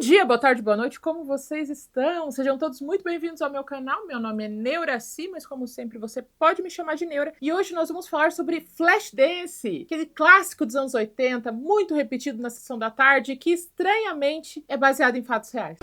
dia, boa tarde, boa noite, como vocês estão? Sejam todos muito bem-vindos ao meu canal. Meu nome é Neuraci, mas como sempre você pode me chamar de Neura. E hoje nós vamos falar sobre Flashdance, aquele clássico dos anos 80, muito repetido na sessão da tarde, que estranhamente é baseado em fatos reais.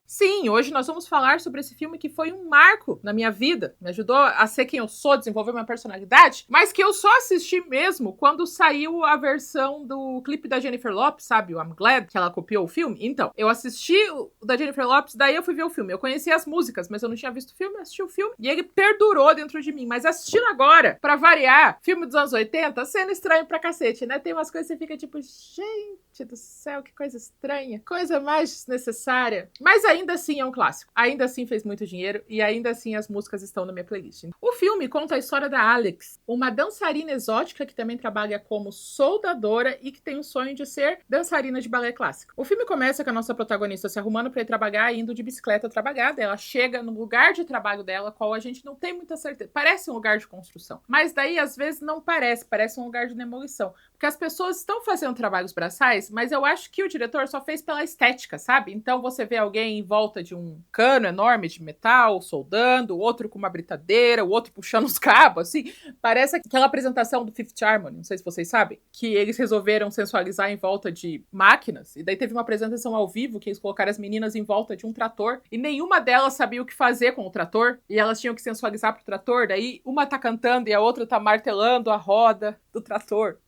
Sim, hoje nós vamos falar sobre esse filme que foi um marco na minha vida, me ajudou a ser quem eu sou, desenvolver minha personalidade, mas que eu só assisti mesmo quando saiu a versão do clipe da Jennifer Lopez, sabe, o I'm Glad, que ela copiou o filme. Então, eu assisti o da Jennifer Lopez, daí eu fui ver o filme. Eu conhecia as músicas, mas eu não tinha visto o filme, assisti o filme e ele perdurou dentro de mim. Mas assistindo agora, pra variar, filme dos anos 80, sendo estranho pra cacete, né? Tem umas coisas que você fica tipo, gente do céu, que coisa estranha, coisa mais desnecessária. Mas ainda assim é um clássico. Ainda assim fez muito dinheiro e ainda assim as músicas estão na minha playlist. O filme conta a história da Alex, uma dançarina exótica que também trabalha como soldadora e que tem o sonho de ser dançarina de balé clássico. O filme começa com a nossa protagonista se arrumando para ir trabalhar, indo de bicicleta trabalhar. Ela chega no lugar de trabalho dela, qual a gente não tem muita certeza. Parece um lugar de construção, mas daí às vezes não parece, parece um lugar de demolição. Porque as pessoas estão fazendo trabalhos braçais, mas eu acho que o diretor só fez pela estética, sabe? Então você vê alguém em volta de um cano enorme de metal, soldando, o outro com uma britadeira, o outro puxando os cabos, assim. Parece aquela apresentação do Fifth Harmony, não sei se vocês sabem, que eles resolveram sensualizar em volta de máquinas, e daí teve uma apresentação ao vivo que eles colocaram as meninas em volta de um trator, e nenhuma delas sabia o que fazer com o trator, e elas tinham que sensualizar pro trator, daí uma tá cantando e a outra tá martelando a roda do trator.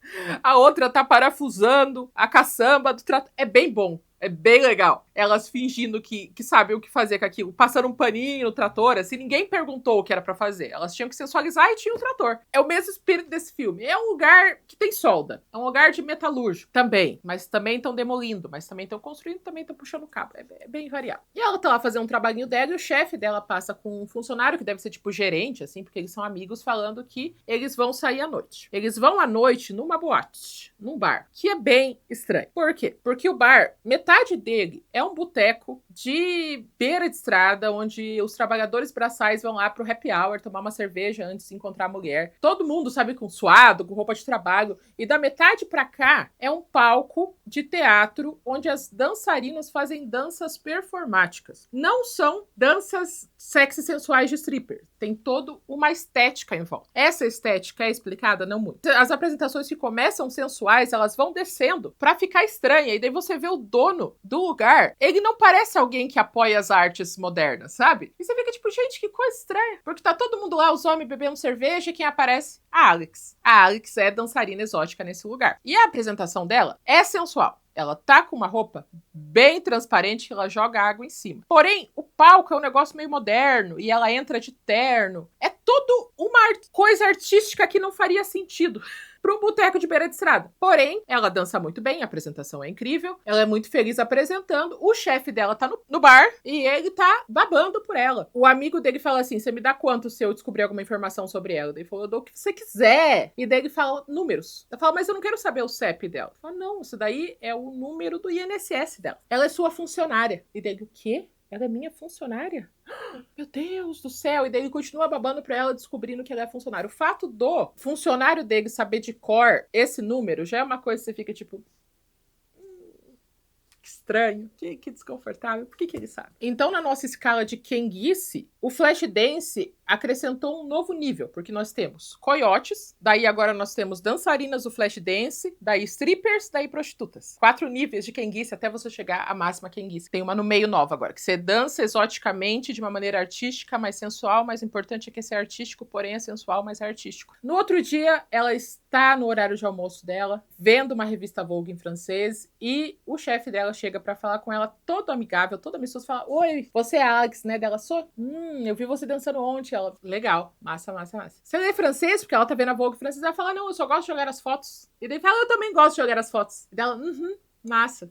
A outra tá parafusando a caçamba do trator. É bem bom. É bem legal. Elas fingindo que sabem o que fazer com aquilo. Passando um paninho no trator, assim. Ninguém perguntou o que era pra fazer. Elas tinham que sensualizar e tinha o trator. É o mesmo espírito desse filme. É um lugar que tem solda. É um lugar de metalúrgico também. Mas também estão demolindo. Mas também estão construindo. Também estão puxando cabo. É bem variado. E ela tá lá fazendo um trabalhinho dela. E o chefe dela passa com um funcionário que deve ser tipo gerente, assim. Porque eles são amigos, falando que eles vão sair à noite. Eles vão à noite numa boate. Num bar. Que é bem estranho. Por quê? Porque o bar... Metade dele é um boteco de beira de estrada, onde os trabalhadores braçais vão lá pro happy hour tomar uma cerveja antes de encontrar a mulher. Todo mundo, sabe, com suado, com roupa de trabalho. E da metade pra cá é um palco de teatro onde as dançarinas fazem danças performáticas. Não são danças sexy sensuais de stripper. Tem toda uma estética em volta. Essa estética é explicada? Não muito. As apresentações que começam sensuais, elas vão descendo pra ficar estranha. E daí você vê o dono do lugar, ele não parece alguém que apoia as artes modernas, sabe? E você fica tipo, gente, que coisa estranha. Porque tá todo mundo lá, os homens bebendo cerveja, e quem aparece? A Alex. A Alex é dançarina exótica nesse lugar. E a apresentação dela é sensual. Ela tá com uma roupa bem transparente que ela joga água em cima. Porém, o palco é um negócio meio moderno e ela entra de terno. É tudo uma coisa artística que não faria sentido para um boteco de beira de estrada. Porém, ela dança muito bem, a apresentação é incrível, ela é muito feliz apresentando, o chefe dela tá no bar e ele tá babando por ela. O amigo dele fala assim, você me dá quanto se eu descobrir alguma informação sobre ela? Ele falou, eu dou o que você quiser. E daí ele fala, números. Ela fala, mas eu não quero saber o CEP dela. Ele fala, não, isso daí é o número do INSS dela. Ela é sua funcionária. E daí, o quê? Ela é minha funcionária? Meu Deus do céu. E daí ele continua babando pra ela, descobrindo que ela é funcionário. O fato do funcionário dele saber de cor esse número já é uma coisa que você fica tipo... que estranho, que desconfortável. Por que ele sabe? Então, na nossa escala de quenguice, o Flashdance acrescentou um novo nível, porque nós temos coiotes, daí agora nós temos dançarinas do Flashdance, daí strippers, daí prostitutas. 4 níveis de quenguice até você chegar à máxima quenguice. Tem uma no meio nova agora, que você dança exoticamente de uma maneira artística, mais sensual, mais importante é que esse é artístico, porém é sensual, mas é artístico. No outro dia, ela está no horário de almoço dela, vendo uma revista Vogue em francês, e o chefe dela chega pra falar com ela, todo amigável, todo amistoso, fala, oi, você é a Alex, né? Dela, sou? Eu vi você dançando ontem. Ela, legal, massa. Você lê francês? Porque ela tá vendo a Vogue francesa. Ela fala, não, eu só gosto de jogar as fotos. E daí fala, eu também gosto de jogar as fotos. E dela, Massa,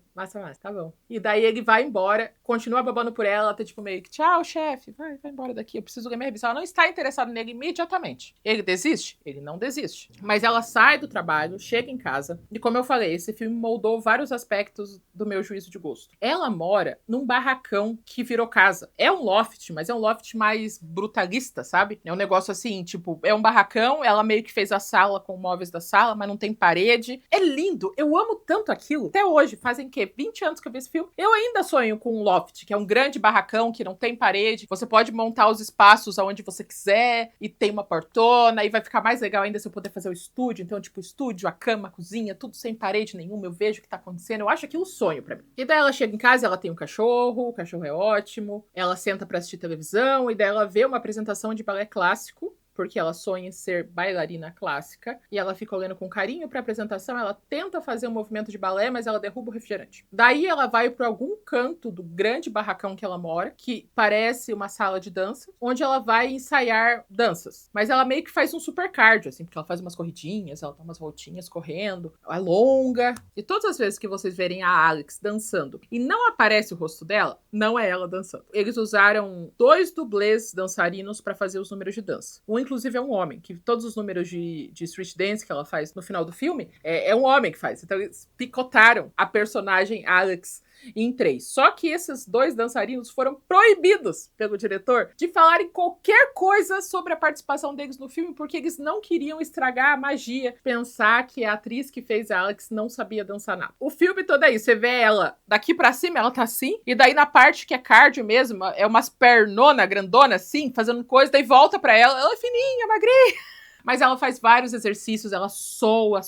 tá bom. E daí ele vai embora, continua babando por ela, tá tipo meio que, tchau, chefe, vai embora daqui, eu preciso ganhar minha revista. Ela não está interessada nele imediatamente. Ele desiste? Ele não desiste. Mas ela sai do trabalho, chega em casa, e como eu falei, esse filme moldou vários aspectos do meu juízo de gosto. Ela mora num barracão que virou casa. É um loft, mas é um loft mais brutalista, sabe? É um negócio assim, tipo, é um barracão, ela meio que fez a sala com móveis da sala, mas não tem parede. É lindo, eu amo tanto aquilo. Até hoje, fazem o quê? 20 anos que eu vi esse filme. Eu ainda sonho com um loft, que é um grande barracão que não tem parede. Você pode montar os espaços aonde você quiser e tem uma portona e vai ficar mais legal ainda se eu puder fazer o estúdio. Então, tipo, o estúdio, a cama, a cozinha, tudo sem parede nenhuma. Eu vejo o que tá acontecendo. Eu acho aquilo um sonho pra mim. E daí ela chega em casa, ela tem um cachorro, o cachorro é ótimo. Ela senta pra assistir televisão e daí ela vê uma apresentação de balé clássico, porque ela sonha em ser bailarina clássica, e ela fica olhando com carinho para a apresentação, ela tenta fazer um movimento de balé, mas ela derruba o refrigerante. Daí ela vai para algum canto do grande barracão que ela mora, que parece uma sala de dança, onde ela vai ensaiar danças. Mas ela meio que faz um super cardio, assim, porque ela faz umas corridinhas, ela dá umas voltinhas correndo, alonga. E todas as vezes que vocês verem a Alex dançando e não aparece o rosto dela, não é ela dançando. Eles usaram 2 dublês dançarinos para fazer os números de dança. Inclusive, é um homem, que todos os números de street dance que ela faz no final do filme, é um homem que faz. Então, eles picotaram a personagem Alex em 3. Só que esses 2 dançarinos foram proibidos pelo diretor de falarem qualquer coisa sobre a participação deles no filme, porque eles não queriam estragar a magia, pensar que a atriz que fez a Alex não sabia dançar nada. O filme todo é isso, você vê ela daqui pra cima, ela tá assim, e daí na parte que é cardio mesmo, é umas pernona grandona assim, fazendo coisa, daí volta pra ela é fininha, magrinha. Mas ela faz vários exercícios, ela soa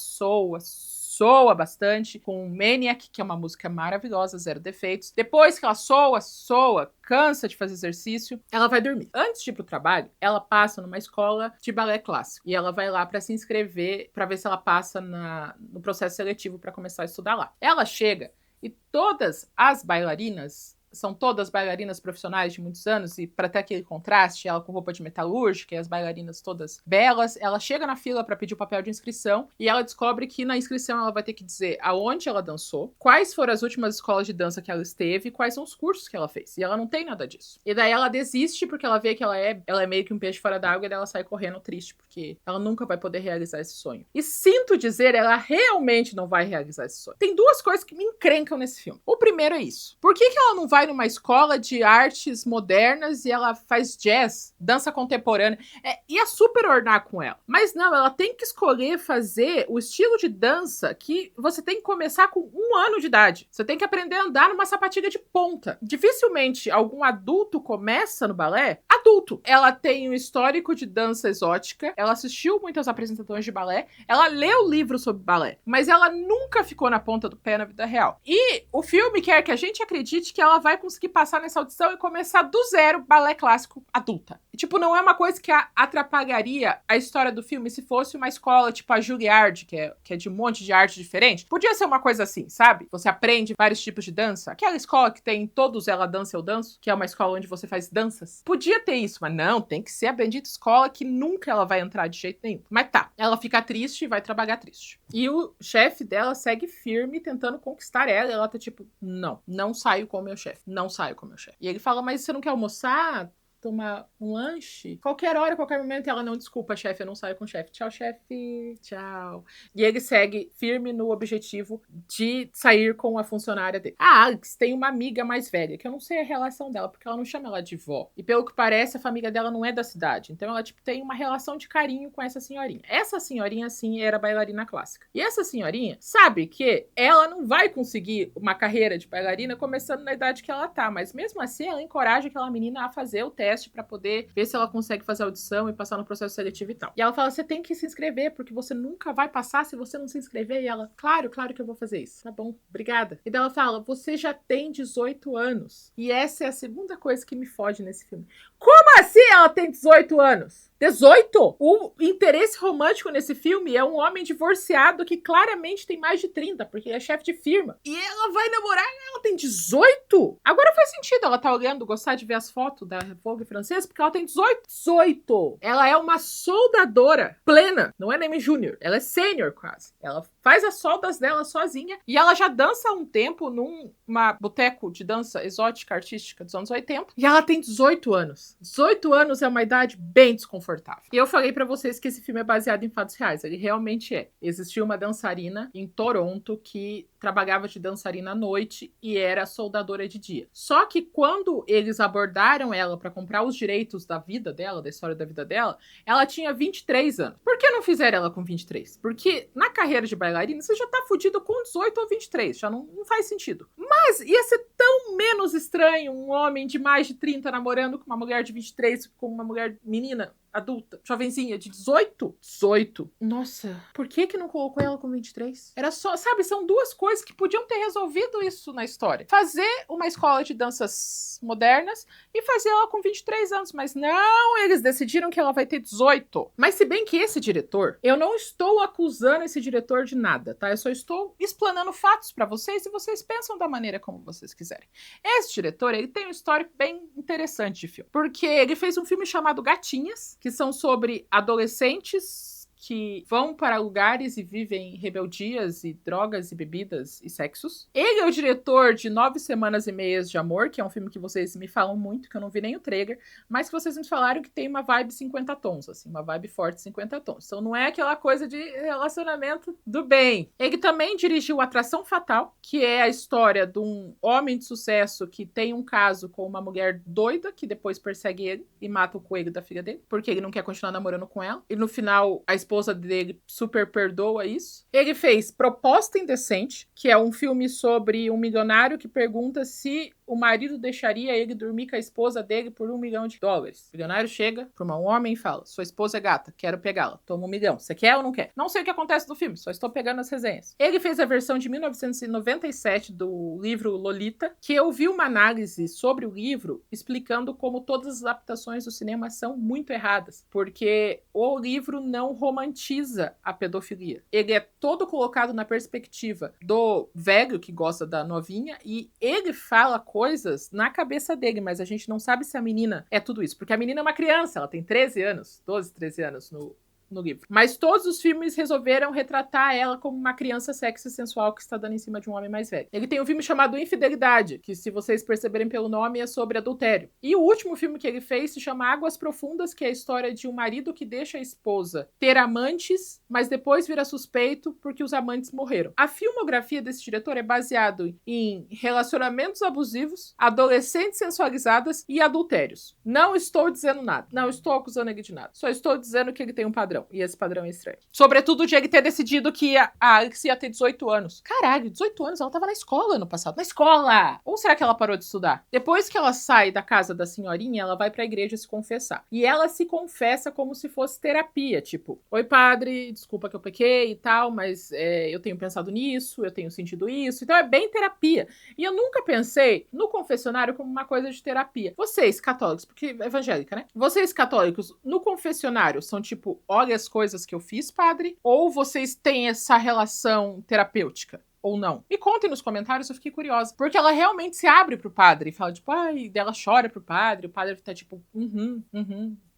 bastante, com Maniac, que é uma música maravilhosa, zero defeitos. Depois que ela soa, cansa de fazer exercício, ela vai dormir. Antes de ir pro trabalho, ela passa numa escola de balé clássico. E ela vai lá para se inscrever, para ver se ela passa no processo seletivo para começar a estudar lá. Ela chega e todas as bailarinas são todas bailarinas profissionais de muitos anos, e para ter aquele contraste, ela com roupa de metalúrgica e as bailarinas todas belas, ela chega na fila para pedir o papel de inscrição e ela descobre que na inscrição ela vai ter que dizer aonde ela dançou, quais foram as últimas escolas de dança que ela esteve, quais são os cursos que ela fez. E ela não tem nada disso. E daí ela desiste porque ela vê que ela é meio que um peixe fora d'água, e daí ela sai correndo triste porque ela nunca vai poder realizar esse sonho. E sinto dizer, ela realmente não vai realizar esse sonho. Tem 2 coisas que me encrencam nesse filme. O primeiro é isso. Por que ela não vai numa escola de artes modernas e ela faz jazz, dança contemporânea? Ia super ornar com ela. Mas não, ela tem que escolher fazer o estilo de dança que você tem que começar com 1 ano de idade. Você tem que aprender a andar numa sapatilha de ponta. Dificilmente algum adulto começa no balé adulto. Ela tem um histórico de dança exótica, ela assistiu muitas apresentações de balé, ela leu livros sobre balé, mas ela nunca ficou na ponta do pé na vida real. E o filme quer que a gente acredite que ela vai conseguir passar nessa audição e começar do zero balé clássico adulta. E, tipo, não é uma coisa que atrapalharia a história do filme se fosse uma escola tipo a Juilliard, que é de um monte de arte diferente. Podia ser uma coisa assim, sabe? Você aprende vários tipos de dança. Aquela escola que tem todos Ela Dança, Eu Danço, que é uma escola onde você faz danças. Podia ter isso, mas não, tem que ser a bendita escola que nunca ela vai entrar de jeito nenhum. Mas tá, ela fica triste e vai trabalhar triste. E o chefe dela segue firme tentando conquistar ela, e ela tá tipo, não saio com o meu chefe, não saio com o meu chefe. E ele fala, mas você não quer almoçar? Tomar um lanche? Qualquer hora, qualquer momento. E ela, não, desculpa, chefe, eu não saio com o chefe. Tchau, chefe. Tchau. E ele segue firme no objetivo de sair com a funcionária dele. A Alex tem uma amiga mais velha, que eu não sei a relação dela, porque ela não chama ela de vó. E pelo que parece, a família dela não é da cidade. Então ela, tipo, tem uma relação de carinho com essa senhorinha. Essa senhorinha, sim, era bailarina clássica. E essa senhorinha sabe que ela não vai conseguir uma carreira de bailarina começando na idade que ela tá. Mas mesmo assim, ela encoraja aquela menina a fazer o teste para poder ver se ela consegue fazer a audição e passar no processo seletivo e tal. E ela fala, você tem que se inscrever, porque você nunca vai passar se você não se inscrever. E ela, claro que eu vou fazer isso. Tá bom, obrigada. E daí ela fala, você já tem 18 anos. E essa é a segunda coisa que me foge nesse filme. Como assim ela tem 18 anos? 18? O interesse romântico nesse filme é um homem divorciado que claramente tem mais de 30, porque é chefe de firma. E ela vai namorar e ela tem 18? Agora faz sentido ela tá olhando, gostar de ver as fotos da Vogue francesa, porque ela tem 18. 18! Ela é uma soldadora plena, não é nem júnior, ela é sênior quase. Ela faz as soldas dela sozinha e ela já dança há um tempo numa boteco de dança exótica, artística dos anos 80. E ela tem 18 anos. 18 anos é uma idade bem desconfortável. E eu falei pra vocês que esse filme é baseado em fatos reais. Ele realmente é. Existiu uma dançarina em Toronto que trabalhava de dançarina à noite e era soldadora de dia. Só que quando eles abordaram ela pra comprar os direitos da vida dela, da história da vida dela, ela tinha 23 anos. Por que não fizeram ela com 23? Porque na carreira de bailarina você já tá fudido com 18 ou 23, já não faz sentido. Mas ia ser tão menos estranho um homem de mais de 30 namorando com uma mulher de 23, com uma mulher menina adulta, jovenzinha, de 18? 18. Nossa, por que não colocou ela com 23? Era só, sabe, são duas coisas que podiam ter resolvido isso na história. Fazer uma escola de danças modernas e fazer ela com 23 anos, mas não, eles decidiram que ela vai ter 18. Mas se bem que esse diretor, eu não estou acusando esse diretor de nada, tá? Eu só estou explanando fatos pra vocês e vocês pensam da maneira como vocês quiserem. Esse diretor, ele tem um histórico bem interessante de filme, porque ele fez um filme chamado Gatinhas, que são sobre adolescentes que vão para lugares e vivem rebeldias e drogas e bebidas e sexos. Ele é o diretor de 9 Semanas e Meias de Amor, que é um filme que vocês me falam muito, que eu não vi nem o trailer, mas que vocês me falaram que tem uma vibe 50 tons, assim, uma vibe forte 50 tons. Então não é aquela coisa de relacionamento do bem. Ele também dirigiu Atração Fatal, que é a história de um homem de sucesso que tem um caso com uma mulher doida, que depois persegue ele e mata o coelho da filha dele, porque ele não quer continuar namorando com ela. E no final, a esposa dele super perdoa isso. Ele fez Proposta Indecente, que é um filme sobre um milionário que pergunta se o marido deixaria ele dormir com a esposa dele por $1 milhão. O milionário chega para um homem e fala: sua esposa é gata, quero pegá-la, toma $1 milhão. Você quer ou não quer? Não sei o que acontece no filme, só estou pegando as resenhas. Ele fez a versão de 1997 do livro Lolita, que eu vi uma análise sobre o livro explicando como todas as adaptações do cinema são muito erradas, porque o livro não romantiza a pedofilia. Ele é todo colocado na perspectiva do velho que gosta da novinha e ele fala coisas na cabeça dele, mas a gente não sabe se a menina é tudo isso, porque a menina é uma criança, ela tem 13 anos, 12, 13 anos no livro. Mas todos os filmes resolveram retratar ela como uma criança sexy e sensual que está dando em cima de um homem mais velho. Ele tem um filme chamado Infidelidade, que se vocês perceberem pelo nome é sobre adultério. E o último filme que ele fez se chama Águas Profundas, que é a história de um marido que deixa a esposa ter amantes, mas depois vira suspeito porque os amantes morreram. A filmografia desse diretor é baseado em relacionamentos abusivos, adolescentes sensualizadas e adultérios. Não estou dizendo nada. Não estou acusando ele de nada. Só estou dizendo que ele tem um padrão. E esse padrão é estranho. Sobretudo de ele ter decidido que a Alex ia ter 18 anos. Caralho, 18 anos? Ela tava na escola ano passado. Na escola! Ou será que ela parou de estudar? Depois que ela sai da casa da senhorinha, ela vai pra igreja se confessar. E ela se confessa como se fosse terapia. Tipo, oi padre, desculpa que eu pequei e tal, mas eu tenho pensado nisso, eu tenho sentido isso. Então é bem terapia. E eu nunca pensei no confessionário como uma coisa de terapia. Vocês, católicos, porque é evangélica, né? Vocês, católicos, no confessionário são tipo, olha as coisas que eu fiz, padre? Ou vocês têm essa relação terapêutica? Ou não? Me contem nos comentários, eu fiquei curiosa. Porque ela realmente se abre pro padre e fala, tipo, ai, dela chora pro padre, o padre tá tipo,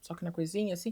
só que na coisinha, assim.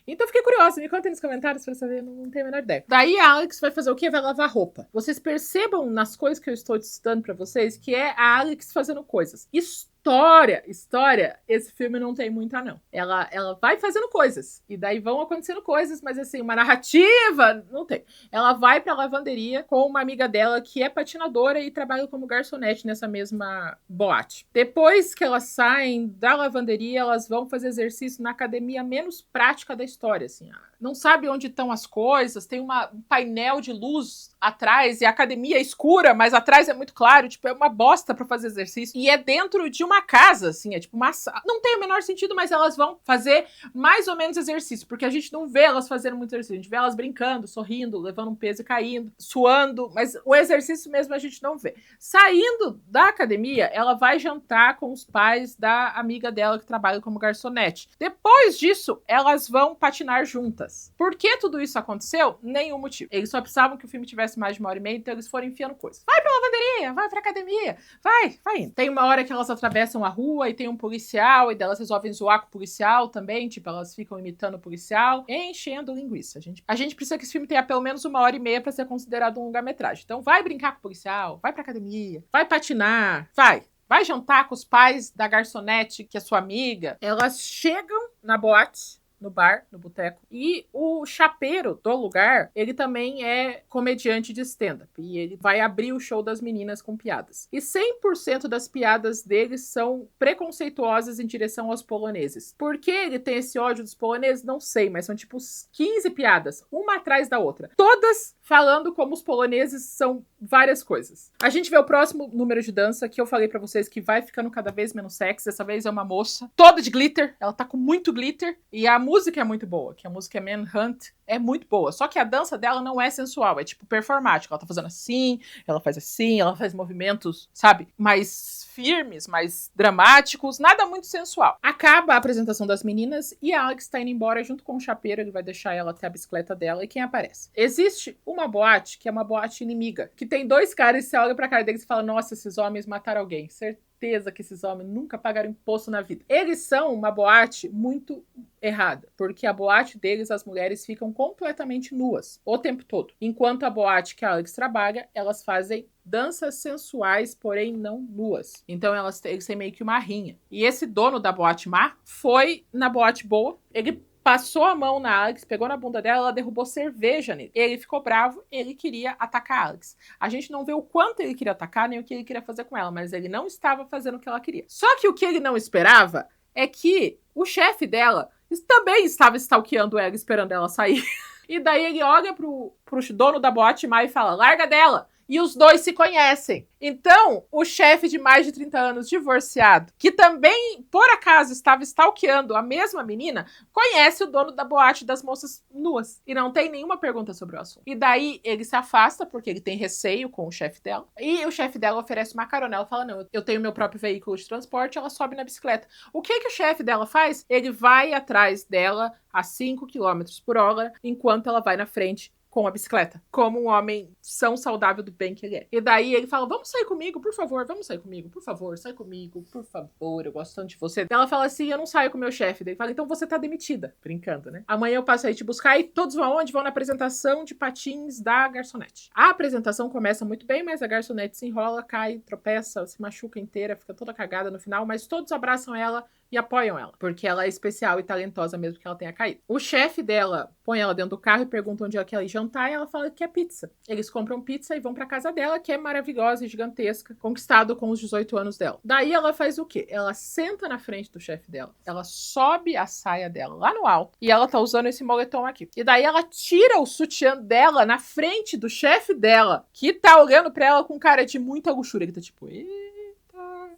Então eu fiquei curiosa, me contem nos comentários pra saber, não tenho a menor ideia. Daí a Alex vai fazer o quê? Vai lavar roupa. Vocês percebam nas coisas que eu estou citando pra vocês que é a Alex fazendo coisas. História, esse filme não tem muita, não. Ela vai fazendo coisas, e daí vão acontecendo coisas, mas assim, uma narrativa, não tem. Ela vai pra lavanderia com uma amiga dela que é patinadora e trabalha como garçonete nessa mesma boate. Depois que elas saem da lavanderia, elas vão fazer exercício na academia menos prática da história, assim. não sabe onde estão as coisas, tem um painel de luz atrás e a academia é escura, mas atrás é muito claro, tipo, é uma bosta pra fazer exercício. E é dentro de uma casa, assim, é tipo uma sala. Não tem o menor sentido, mas elas vão fazer mais ou menos exercício, porque a gente não vê elas fazendo muito exercício, a gente vê elas brincando, sorrindo, levando um peso e caindo, suando, mas o exercício mesmo a gente não vê. Saindo da academia, ela vai jantar com os pais da amiga dela que trabalha como garçonete. Depois disso, elas vão patinar juntas. Por que tudo isso aconteceu? Nenhum motivo. Eles só precisavam que o filme tivesse mais de 1h30, então eles foram enfiando coisas. Vai pra lavanderia, vai pra academia, vai indo. Tem uma hora que elas atravessam a rua e tem um policial, e delas resolvem zoar com o policial também, tipo, elas ficam imitando o policial, enchendo linguiça. A gente precisa que esse filme tenha pelo menos 1h30 pra ser considerado um longa-metragem. Então vai brincar com o policial, vai pra academia, vai patinar, vai jantar com os pais da garçonete, que é sua amiga. Elas chegam na boate, no bar, no boteco. E o chapeiro do lugar, ele também é comediante de stand-up. E ele vai abrir o show das meninas com piadas. E 100% das piadas dele são preconceituosas em direção aos poloneses. Por que ele tem esse ódio dos poloneses? Não sei, mas são tipo 15 piadas, uma atrás da outra. Todas falando como os poloneses são várias coisas. A gente vê o próximo número de dança, que eu falei pra vocês que vai ficando cada vez menos sexy. Dessa vez é uma moça toda de glitter. Ela tá com muito glitter. E a música é muito boa, que a música é Manhunt, é muito boa. Só que a dança dela não é sensual, é tipo performática. Ela tá fazendo assim, ela faz movimentos, sabe, mais firmes, mais dramáticos, nada muito sensual. Acaba a apresentação das meninas e a Alex tá indo embora junto com o chapeiro, ele vai deixar ela até a bicicleta dela, e quem aparece? Existe uma boate, que é uma boate inimiga, que tem dois caras e você olha pra cara deles e fala, nossa, esses homens mataram alguém, certeza que esses homens nunca pagaram imposto na vida. Eles são uma boate muito errada, porque a boate deles, as mulheres ficam completamente nuas o tempo todo. Enquanto a boate que a Alex trabalha, elas fazem danças sensuais, porém não nuas. Então eles têm meio que uma rinha. E esse dono da boate má foi na boate boa, ele passou a mão na Alex, pegou na bunda dela, ela derrubou cerveja nele. Ele ficou bravo, ele queria atacar a Alex. A gente não vê o quanto ele queria atacar, nem o que ele queria fazer com ela, mas ele não estava fazendo o que ela queria. Só que o que ele não esperava é que o chefe dela também estava stalkeando ela, esperando ela sair. E daí ele olha pro dono da boate má e fala, larga dela! E os dois se conhecem. Então, o chefe de mais de 30 anos, divorciado, que também, por acaso, estava stalkeando a mesma menina, conhece o dono da boate das moças nuas. E não tem nenhuma pergunta sobre o assunto. E daí, ele se afasta, porque ele tem receio com o chefe dela. E o chefe dela oferece uma carona. Ela fala, não, eu tenho meu próprio veículo de transporte. Ela sobe na bicicleta. O que o chefe dela faz? Ele vai atrás dela a 5 km/h, enquanto ela vai na frente com a bicicleta, como um homem são saudável do bem que ele é. E daí ele fala, vamos sair comigo, por favor, vamos sair comigo, por favor, sai comigo, por favor, eu gosto tanto de você. Ela fala assim, eu não saio com meu chefe. Daí ele fala, então você tá demitida. Brincando, né? Amanhã eu passo aí te buscar e todos vão aonde? Vão na apresentação de patins da garçonete. A apresentação começa muito bem, mas a garçonete se enrola, cai, tropeça, se machuca inteira, fica toda cagada no final, mas todos abraçam ela e apoiam ela, porque ela é especial e talentosa mesmo que ela tenha caído. O chefe dela põe ela dentro do carro e pergunta onde ela quer ir jantar, e ela fala que é pizza. Eles compram pizza e vão pra casa dela, que é maravilhosa e gigantesca, conquistado com os 18 anos dela. Daí ela faz o quê? Ela senta na frente do chefe dela, ela sobe a saia dela lá no alto, e ela tá usando esse moletom aqui. E daí ela tira o sutiã dela na frente do chefe dela, que tá olhando pra ela com cara de muita luxúria, que tá tipo...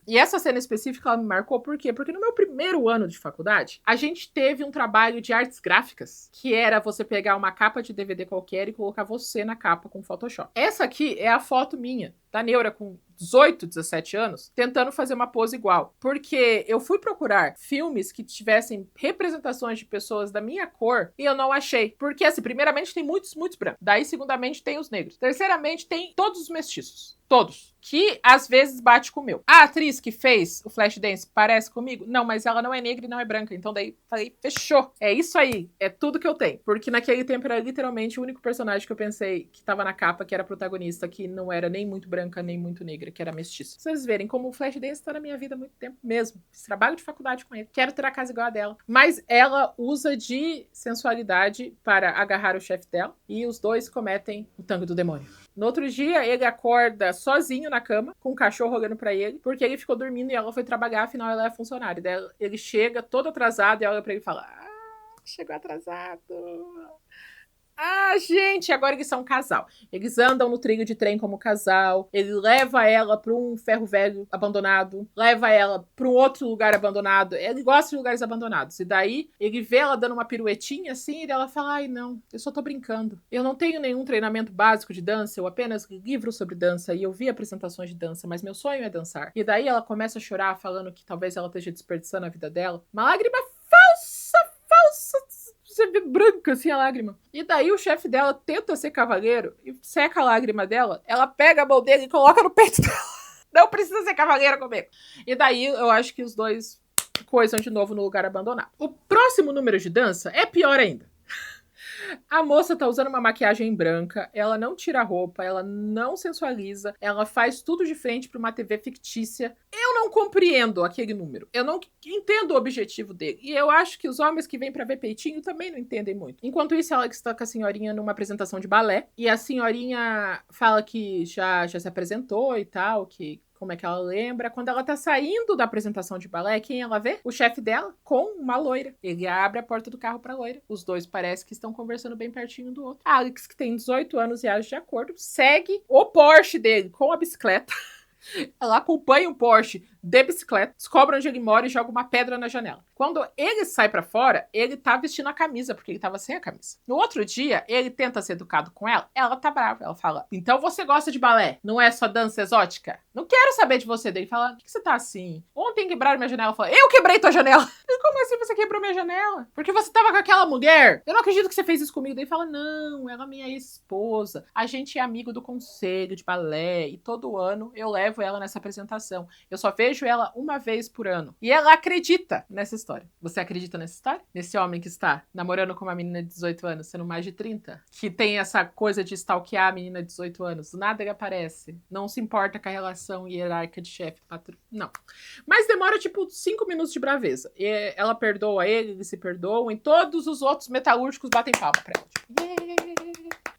E essa cena específica, ela me marcou por quê? Porque no meu primeiro ano de faculdade, a gente teve um trabalho de artes gráficas, que era você pegar uma capa de DVD qualquer e colocar você na capa com Photoshop. Essa aqui é a foto minha, da Neura, com 18, 17 anos, tentando fazer uma pose igual. Porque eu fui procurar filmes que tivessem representações de pessoas da minha cor e eu não achei. Porque, assim, primeiramente tem muitos brancos. Daí, segundamente, tem os negros. Terceiramente, tem todos os mestiços. Todos. Que, às vezes, bate com o meu. A atriz que fez o Flashdance parece comigo? Não, mas ela não é negra e não é branca. Então, daí, falei, fechou. É isso aí. É tudo que eu tenho. Porque naquele tempo era literalmente o único personagem que eu pensei que tava na capa, que era protagonista, que não era nem muito branca, nem muito negra, que era mestiça. Vocês verem como o Flashdance tá na minha vida há muito tempo mesmo. Fiz trabalho de faculdade com ele. Quero ter a casa igual a dela. Mas ela usa de sensualidade para agarrar o chefe dela. E os dois cometem o tango do demônio. No outro dia, ele acorda sozinho na cama, com o cachorro olhando pra ele, porque ele ficou dormindo e ela foi trabalhar, afinal ela é funcionária. Daí ele chega todo atrasado e olha pra ele e fala... Chegou atrasado. Ah, gente, agora eles são um casal. Eles andam no trilho de trem como casal. Ele leva ela pra um ferro velho abandonado. Leva ela pra um outro lugar abandonado. Ele gosta de lugares abandonados. E daí, ele vê ela dando uma piruetinha assim. E ela fala, ai não, eu só tô brincando. Eu não tenho nenhum treinamento básico de dança. Eu apenas livros sobre dança. E eu vi apresentações de dança. Mas meu sonho é dançar. E daí ela começa a chorar, falando que talvez ela esteja desperdiçando a vida dela. Uma lágrima falsa. Você vê branca assim a lágrima. E daí o chefe dela tenta ser cavaleiro e seca a lágrima dela. Ela pega a mão dele e coloca no peito dela. Não precisa ser cavaleiro comigo. E daí eu acho que os dois coisam de novo no lugar abandonado. O próximo número de dança é pior ainda. A moça tá usando uma maquiagem branca, ela não tira a roupa, ela não sensualiza, ela faz tudo de frente pra uma TV fictícia. Eu não compreendo aquele número. Eu não entendo o objetivo dele. E eu acho que os homens que vêm pra ver peitinho também não entendem muito. Enquanto isso, ela está com a senhorinha numa apresentação de balé. E a senhorinha fala que já se apresentou e tal, que como é que ela lembra. Quando ela tá saindo da apresentação de balé, quem ela vê? O chefe dela, com uma loira. Ele abre a porta do carro pra loira. Os dois parece que estão conversando bem pertinho do outro. A Alex, que tem 18 anos e age de acordo, segue o Porsche dele com a bicicleta. Ela acompanha o Porsche de bicicleta, descobre onde ele mora e joga uma pedra na janela. Quando ele sai pra fora, ele tá vestindo a camisa, porque ele tava sem a camisa. No outro dia, ele tenta ser educado com ela tá brava. Ela fala, então você gosta de balé, não é só dança exótica? Não quero saber de você. Daí ele fala, por que você tá assim? Ontem quebraram minha janela. Fala, eu quebrei tua janela. E como assim você quebrou minha janela? Porque você tava com aquela mulher? Eu não acredito que você fez isso comigo. Daí ele fala, não, ela é minha esposa. A gente é amigo do conselho de balé e todo ano eu levo ela nessa apresentação. Eu só vejo ela uma vez por ano. E ela acredita nessa história. Você acredita nessa história? Nesse homem que está namorando com uma menina de 18 anos, sendo mais de 30? Que tem essa coisa de stalkear a menina de 18 anos. Do nada ele aparece. Não se importa com a relação hierárquica de chefe, patrão. Não. Mas demora, tipo, 5 minutos de braveza. E ela perdoa ele, eles se perdoam. E todos os outros metalúrgicos batem palma pra ela. Tipo, yeah!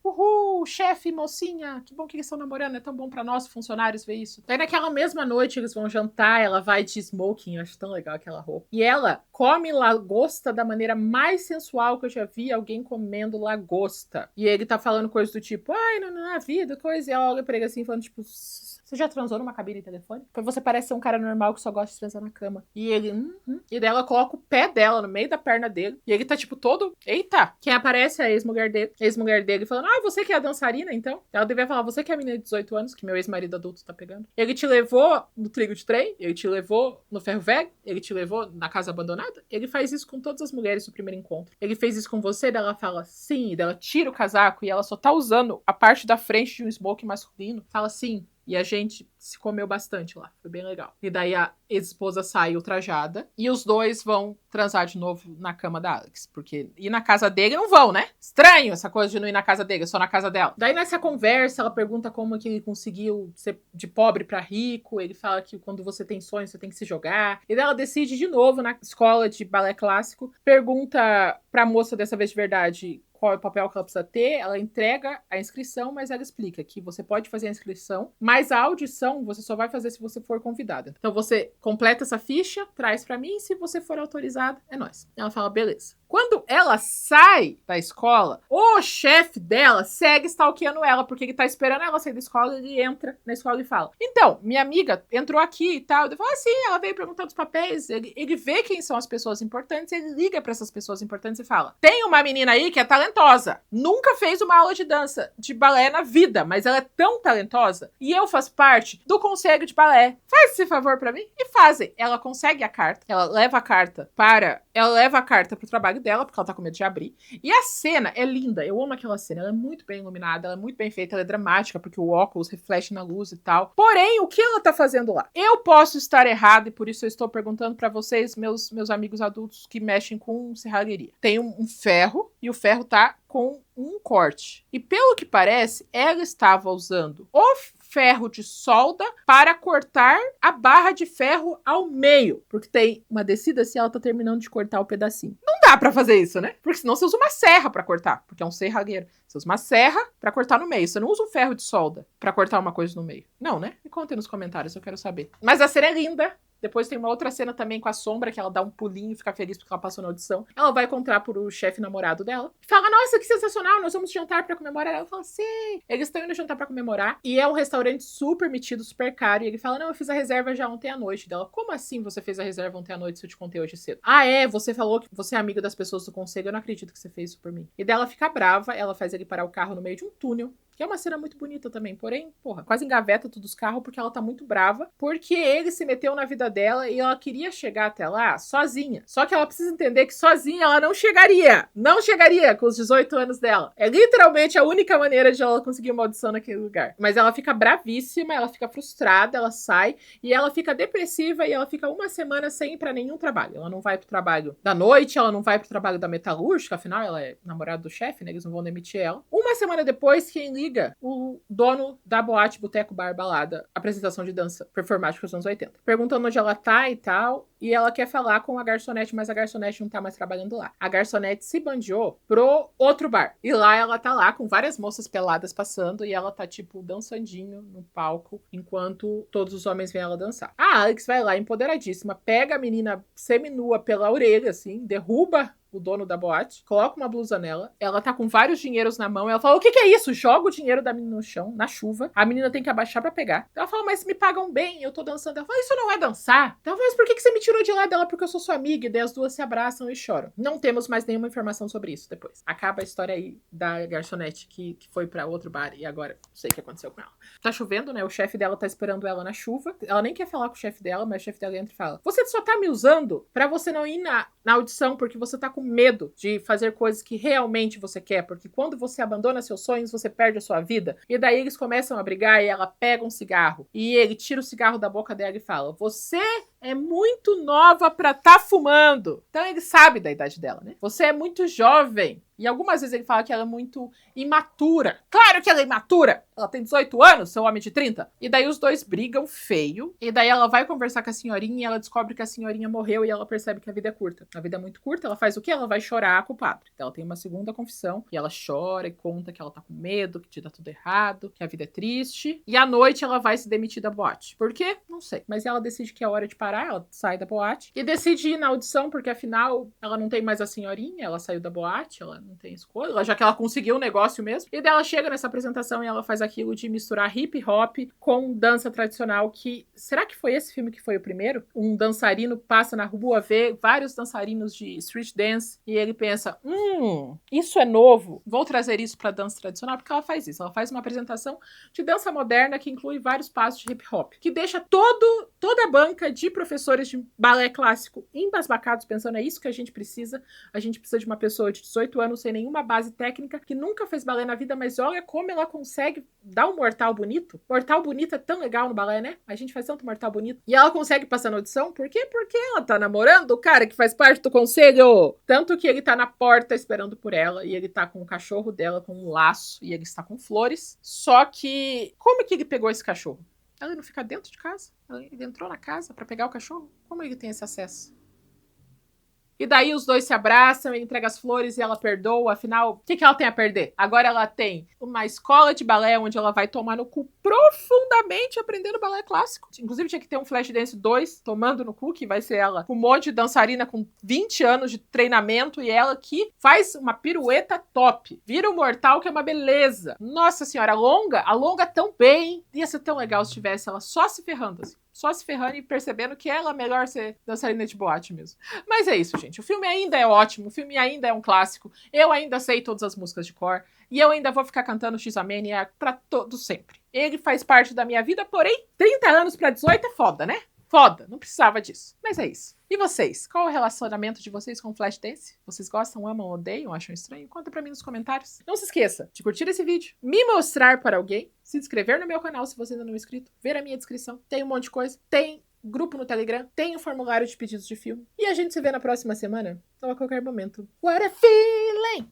Uhul, chefe, mocinha, que bom que eles estão namorando, é tão bom pra nós, funcionários, ver isso. Daí naquela mesma noite eles vão jantar, ela vai de smoking, eu acho tão legal aquela roupa. E ela come lagosta da maneira mais sensual que eu já vi alguém comendo lagosta. E ele tá falando coisas do tipo, ai, não, na vida, coisa. E ela olha pra ele assim, falando tipo, você já transou numa cabine telefônica? Porque você parece ser um cara normal que só gosta de transar na cama. E ele, E daí ela coloca o pé dela no meio da perna dele. E ele tá tipo todo, eita. Quem aparece é a ex-mulher dele. A ex-mulher dele falando, você que é a dançarina, então? Ela devia falar, você que é a menina de 18 anos, que meu ex-marido adulto tá pegando. Ele te levou no trilho de trem, ele te levou no ferro velho, ele te levou na casa abandonada. Ele faz isso com todas as mulheres no primeiro encontro. Ele fez isso com você, daí ela fala, sim, e daí ela tira o casaco e ela só tá usando a parte da frente de um smoking masculino. Fala, sim. E a gente se comeu bastante lá. Foi bem legal. E daí a ex-esposa sai ultrajada. E os dois vão transar de novo na cama da Alex. Porque ir na casa dele não vão, né? Estranho essa coisa de não ir na casa dele, só na casa dela. Daí nessa conversa, ela pergunta como que ele conseguiu ser de pobre pra rico. Ele fala que quando você tem sonho, você tem que se jogar. E daí ela decide de novo na escola de balé clássico. Pergunta pra moça dessa vez de verdade qual é o papel que ela precisa ter, ela entrega a inscrição, mas ela explica que você pode fazer a inscrição, mas a audição você só vai fazer se você for convidada. Então você completa essa ficha, traz pra mim, e se você for autorizada, é nóis. Ela fala, beleza. Quando ela sai da escola, o chefe dela segue stalkeando ela, porque ele tá esperando ela sair da escola, ele entra na escola e fala, então, minha amiga entrou aqui e tal. Ele fala, sim, ela veio perguntar dos papéis, ele vê quem são as pessoas importantes, ele liga pra essas pessoas importantes e fala, tem uma menina aí que é talentosa, nunca fez uma aula de dança, de balé na vida, mas ela é tão talentosa, e eu faço parte do conselho de balé, faz esse favor pra mim? E fazem. Ela consegue a carta, ela leva a carta pro trabalho dela, porque ela tá com medo de abrir. E a cena é linda, eu amo aquela cena, ela é muito bem iluminada, ela é muito bem feita, ela é dramática, porque o óculos reflete na luz e tal. Porém, o que ela tá fazendo lá? Eu posso estar errado, e por isso eu estou perguntando pra vocês, meus amigos adultos que mexem com serralheria. Tem um ferro, e o ferro tá com um corte. E pelo que parece, ela estava usando o ferro de solda para cortar a barra de ferro ao meio. Porque tem uma descida assim, ela tá terminando de cortar o pedacinho. Não dá pra fazer isso, né? Porque senão você usa uma serra pra cortar, porque é um serralheiro. Você usa uma serra pra cortar no meio. Você não usa um ferro de solda pra cortar uma coisa no meio. Não, né? Me contem nos comentários, eu quero saber. Mas a cena é linda. Depois tem uma outra cena também com a Sombra, que ela dá um pulinho e fica feliz porque ela passou na audição. Ela vai encontrar pro chefe namorado dela. Fala, nossa, que sensacional, nós vamos jantar pra comemorar. Ela fala, sim. Eles estão indo jantar pra comemorar. E é um restaurante super metido, super caro. E ele fala, não, eu fiz a reserva já ontem à noite. Dela, como assim você fez a reserva ontem à noite se eu te contei hoje cedo? Ah, é, você falou que você é amiga das pessoas do conselho. Eu não acredito que você fez isso por mim. E dela fica brava, ela faz ele parar o carro no meio de um túnel. Que é uma cena muito bonita também, porém, porra, quase engaveta todos os carros porque ela tá muito brava, porque ele se meteu na vida dela e ela queria chegar até lá sozinha. Só que ela precisa entender que sozinha ela não chegaria. Não chegaria com os 18 anos dela. É literalmente a única maneira de ela conseguir uma audição naquele lugar. Mas ela fica bravíssima, ela fica frustrada, ela sai e ela fica depressiva e ela fica uma semana sem ir pra nenhum trabalho. Ela não vai pro trabalho da noite, ela não vai pro trabalho da metalúrgica, afinal ela é namorada do chefe, né? Eles não vão demitir ela. Uma semana depois, quem liga o dono da boate, boteco, bar, balada, apresentação de dança performática dos anos 80. Perguntando onde ela tá e tal, e ela quer falar com a garçonete, mas a garçonete não tá mais trabalhando lá. A garçonete se bandiou pro outro bar. E lá ela tá lá com várias moças peladas passando e ela tá, tipo, dançandinho no palco, enquanto todos os homens vêm ela dançar. A Alex vai lá, empoderadíssima, pega a menina seminua pela orelha, assim, derruba o dono da boate, coloca uma blusa nela, ela tá com vários dinheiros na mão, ela fala, o que é isso? Joga o dinheiro da menina no chão, na chuva, a menina tem que abaixar pra pegar. Ela fala, mas me pagam bem, eu tô dançando. Ela fala, isso não é dançar? Ela fala, mas por que você me tirou de lá dela? Porque eu sou sua amiga, e daí as duas se abraçam e choram. Não temos mais nenhuma informação sobre isso depois. Acaba a história aí da garçonete que foi pra outro bar e agora não sei o que aconteceu com ela. Tá chovendo, né? O chefe dela tá esperando ela na chuva. Ela nem quer falar com o chefe dela, mas o chefe dela entra e fala, você só tá me usando pra você não ir na audição porque você tá com medo de fazer coisas que realmente você quer, porque quando você abandona seus sonhos, você perde a sua vida. E daí eles começam a brigar e ela pega um cigarro e ele tira o cigarro da boca dela e fala, você é muito nova pra tá fumando. Então ele sabe da idade dela, né? Você é muito jovem. E algumas vezes ele fala que ela é muito imatura. Claro que ela é imatura! Ela tem 18 anos, seu homem de 30. E daí os dois brigam feio. E daí ela vai conversar com a senhorinha e ela descobre que a senhorinha morreu e ela percebe que a vida é curta. A vida é muito curta, ela faz o quê? Ela vai chorar com o padre. Então ela tem uma segunda confissão e ela chora e conta que ela tá com medo, que dá tudo errado, que a vida é triste. E à noite ela vai se demitir da boate. Por quê? Não sei. Mas ela decide que é hora de parar, ela sai da boate. E decide ir na audição, porque afinal ela não tem mais a senhorinha, ela saiu da boate, ela não tem escolha, já que ela conseguiu o negócio mesmo. E daí ela chega nessa apresentação e ela faz aquilo de misturar hip hop com dança tradicional, que... Será que foi esse filme que foi o primeiro? Um dançarino passa na rua, vê vários dançarinos de street dance e ele pensa, isso é novo, vou trazer isso pra dança tradicional, porque ela faz isso. Ela faz uma apresentação de dança moderna que inclui vários passos de hip hop, que deixa toda a banca de professores de balé clássico embasbacados, pensando, é isso que a gente precisa de uma pessoa de 18 anos sem nenhuma base técnica, que nunca fez balé na vida, mas olha como ela consegue dar um mortal bonito. Mortal bonito é tão legal no balé, né? A gente faz tanto mortal bonito. E ela consegue passar na audição, por quê? Porque ela tá namorando o cara que faz parte do conselho. Tanto que ele tá na porta esperando por ela, e ele tá com o cachorro dela com um laço, e ele está com flores. Só que, como é que ele pegou esse cachorro? Ela não fica dentro de casa? Ele entrou na casa pra pegar o cachorro? Como ele tem esse acesso? E daí os dois se abraçam, ele entrega as flores e ela perdoa. Afinal, o que ela tem a perder? Agora ela tem uma escola de balé onde ela vai tomar no cu profundamente aprendendo balé clássico. Inclusive tinha que ter um Flashdance 2 tomando no cu, que vai ser ela com um monte de dançarina com 20 anos de treinamento e ela que faz uma pirueta top. Vira um mortal que é uma beleza. Nossa senhora, alonga tão bem. Ia ser tão legal se tivesse ela só se ferrando assim. Só se ferrando e percebendo que ela é melhor ser dançarina de boate mesmo. Mas é isso, gente. O filme ainda é ótimo. O filme ainda é um clássico. Eu ainda sei todas as músicas de cor. E eu ainda vou ficar cantando X-Amania pra todo sempre. Ele faz parte da minha vida, porém, 30 anos pra 18 é foda, né? Foda. Não precisava disso. Mas é isso. E vocês? Qual é o relacionamento de vocês com o Flashdance? Vocês gostam, amam, odeiam, acham estranho? Conta pra mim nos comentários. Não se esqueça de curtir esse vídeo, me mostrar para alguém, se inscrever no meu canal se você ainda não é inscrito, ver a minha descrição. Tem um monte de coisa. Tem grupo no Telegram, tem o formulário de pedidos de filme. E a gente se vê na próxima semana ou a qualquer momento. What a feeling!